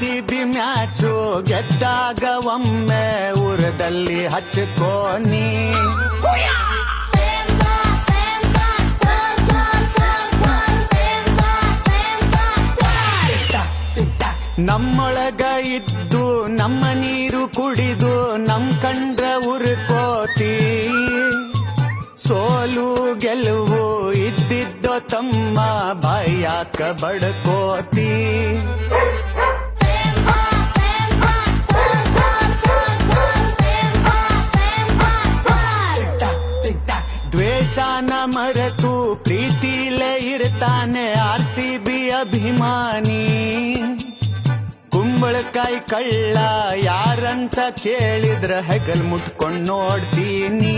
RCB match ಗೆದ್ದಾಗ ಒಮ್ಮೆ ಊರದಲ್ಲಿ ಹಚ್ಕೋನಿ. ನಮ್ಮೊಳಗ ಇದ್ದು ನಮ್ಮ ನೀರು ಕುಡಿದು ನಮ್ ಕಂಡ್ರ ಉರ್ಕೋತಿ. ಸೋಲು ಗೆಲುವು ಇದ್ದಿದ್ದೋ ತಮ್ಮ ಬಾಯಾಕ ಬಡ್ಕೋತಿ. ದ್ವೇಷಾನ ಮರೆತು ಪ್ರೀತಿಲೇ ಇರ್ತಾನೆ RCB ಅಭಿಮಾನಿ. ಕುಂಬಳಕಾಯಿ ಕಳ್ಳ ಯಾರಂತ ಕೇಳಿದ್ರ ಹೆಗಲ್ ಮುಟ್ಕೊಂಡ್ ನೋಡ್ತೀನಿ.